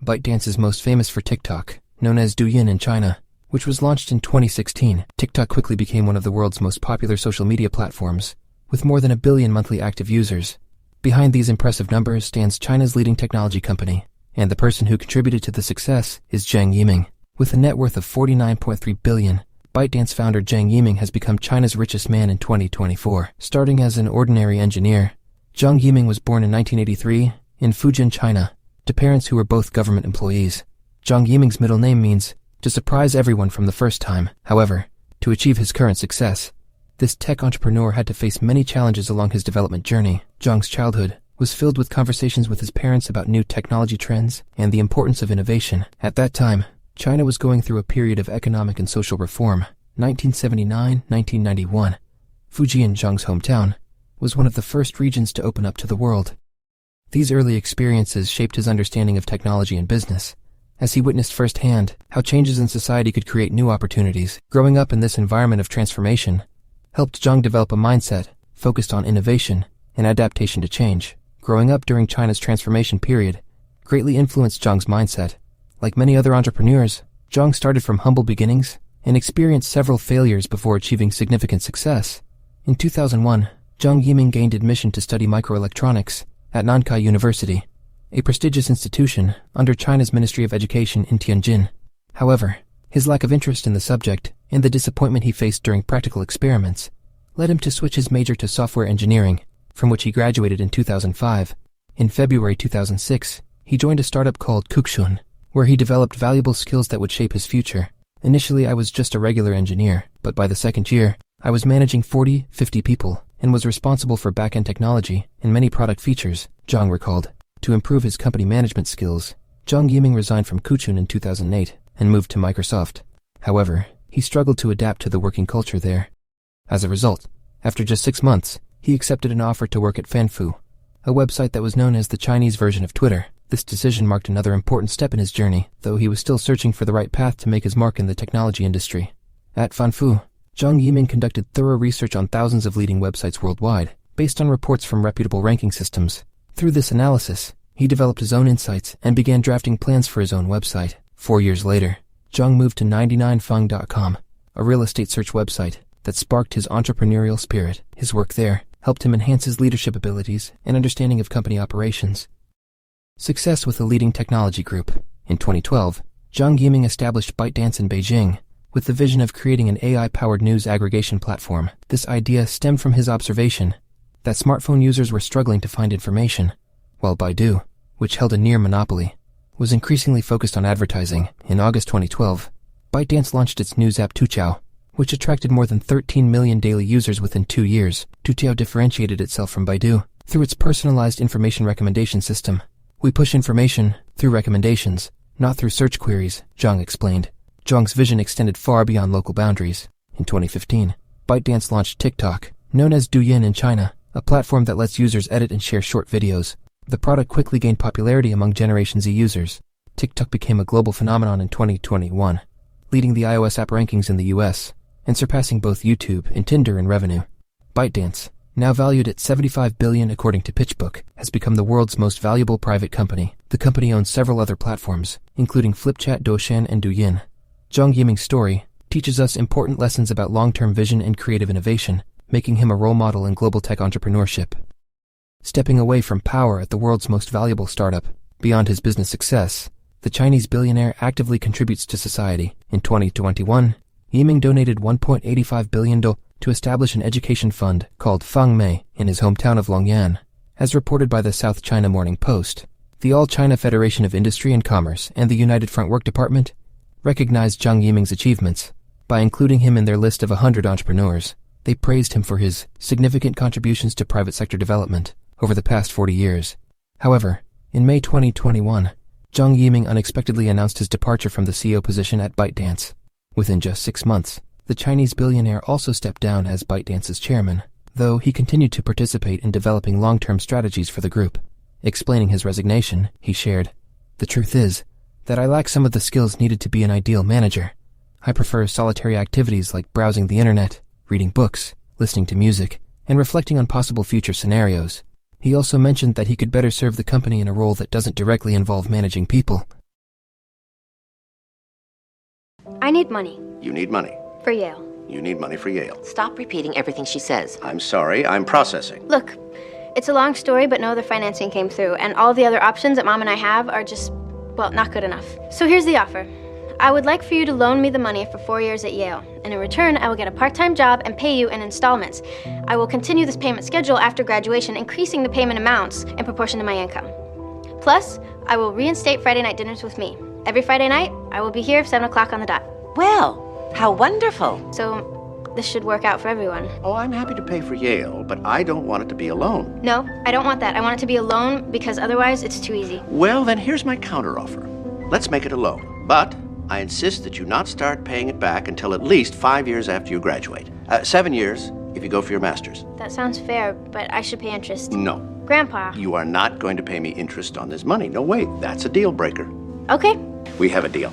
ByteDance is most famous for TikTok, known as Douyin in China, which was launched in 2016. TikTok quickly became one of the world's most popular social media platforms, with more than 1 billion monthly active users. Behind these impressive numbers stands China's leading technology company, and the person who contributed to the success is Zhang Yiming. With a net worth of 49.3 billion, ByteDance founder Zhang Yiming has become China's richest man in 2024. Starting as an ordinary engineer, Zhang Yiming was born in 1983 in Fujian, China, to parents who were both government employees. Zhang Yiming's middle name means to surprise everyone from the first time. However, to achieve his current success, this tech entrepreneur had to face many challenges along his development journey. Zhang's childhood was filled with conversations with his parents about new technology trends and the importance of innovation. At that time, China was going through a period of economic and social reform. 1979-1991. Fujian, Zhang's hometown, was one of the first regions to open up to the world. These early experiences shaped his understanding of technology and business, as he witnessed firsthand how changes in society could create new opportunities. Growing up in this environment of transformation helped Zhang develop a mindset focused on innovation and adaptation to change. Growing up during China's transformation period greatly influenced Zhang's mindset. Like many other entrepreneurs, Zhang started from humble beginnings and experienced several failures before achieving significant success. In 2001, Zhang Yiming gained admission to study microelectronics at Nankai University, a prestigious institution under China's Ministry of Education in Tianjin. However, his lack of interest in the subject and the disappointment he faced during practical experiments led him to switch his major to software engineering, from which he graduated in 2005. In February 2006, he joined a startup called Kuxun, where he developed valuable skills that would shape his future. Initially, I was just a regular engineer, but by the second year, I was managing 40-50 people and was responsible for back-end technology and many product features, Zhang recalled. To improve his company management skills, Zhang Yiming resigned from Kuxun in 2008 and moved to Microsoft. However, he struggled to adapt to the working culture there. As a result, after just 6 months, he accepted an offer to work at Fanfu, a website that was known as the Chinese version of Twitter. This decision marked another important step in his journey, though he was still searching for the right path to make his mark in the technology industry. At Fanfu, Zhang Yiming conducted thorough research on thousands of leading websites worldwide, based on reports from reputable ranking systems. Through this analysis, he developed his own insights and began drafting plans for his own website. 4 years later, Zhang moved to 99feng.com, a real estate search website that sparked his entrepreneurial spirit. His work there helped him enhance his leadership abilities and understanding of company operations. Success with a leading technology group. In 2012, Zhang Yiming established ByteDance in Beijing with the vision of creating an AI-powered news aggregation platform. This idea stemmed from his observation that smartphone users were struggling to find information, while Baidu, which held a near monopoly, was increasingly focused on advertising. In August 2012, ByteDance launched its news app Tuqiao, which attracted more than 13 million daily users within 2 years. Tuqiao differentiated itself from Baidu through its personalized information recommendation system. We push information through recommendations, not through search queries, Zhang explained. Zhang's vision extended far beyond local boundaries. In 2015, ByteDance launched TikTok, known as Douyin in China, a platform that lets users edit and share short videos. The product quickly gained popularity among Generation Z users. TikTok became a global phenomenon in 2021, leading the iOS app rankings in the US, and surpassing both YouTube and Tinder in revenue. ByteDance, now valued at $75 billion according to PitchBook, has become the world's most valuable private company. The company owns several other platforms, including Flipchat, Douyin, and Douyin. Zhang Yiming's story teaches us important lessons about long-term vision and creative innovation, making him a role model in global tech entrepreneurship. Stepping away from power at the world's most valuable startup, beyond his business success, the Chinese billionaire actively contributes to society. In 2021, Yiming donated $1.85 billion to establish an education fund called Fangmei in his hometown of Longyan. As reported by the South China Morning Post, the All China Federation of Industry and Commerce and the United Front Work Department recognized Zhang Yiming's achievements. By including him in their list of 100 entrepreneurs, they praised him for his significant contributions to private sector development over the past 40 years. However, in May 2021, Zhang Yiming unexpectedly announced his departure from the CEO position at ByteDance. Within just 6 months, the Chinese billionaire also stepped down as ByteDance's chairman, though he continued to participate in developing long-term strategies for the group. Explaining his resignation, he shared, "The truth is that I lack some of the skills needed to be an ideal manager. I prefer solitary activities like browsing the internet, reading books, listening to music, and reflecting on possible future scenarios." He also mentioned that he could better serve the company in a role that doesn't directly involve managing people. I need money. You need money. For Yale. You need money for Yale. Stop repeating everything she says. I'm sorry, I'm processing. Look, it's a long story, but no other financing came through, and all the other options that Mom and I have are just, well, not good enough. So here's the offer. I would like for you to loan me the money for 4 years at Yale, and in return, I will get a part-time job and pay you in installments. I will continue this payment schedule after graduation, increasing the payment amounts in proportion to my income. Plus, I will reinstate Friday night dinners with me. Every Friday night, I will be here at 7 o'clock on the dot. Well, how wonderful. So this should work out for everyone. Oh, I'm happy to pay for Yale, but I don't want it to be a loan. No, I don't want that. I want it to be a loan because otherwise it's too easy. Well, then here's my counteroffer. Let's make it a loan, but I insist that you not start paying it back until at least 5 years after you graduate. 7 years if you go for your master's. That sounds fair, but I should pay interest. No. Grandpa. You are not going to pay me interest on this money. No way. That's a deal breaker. Okay. We have a deal.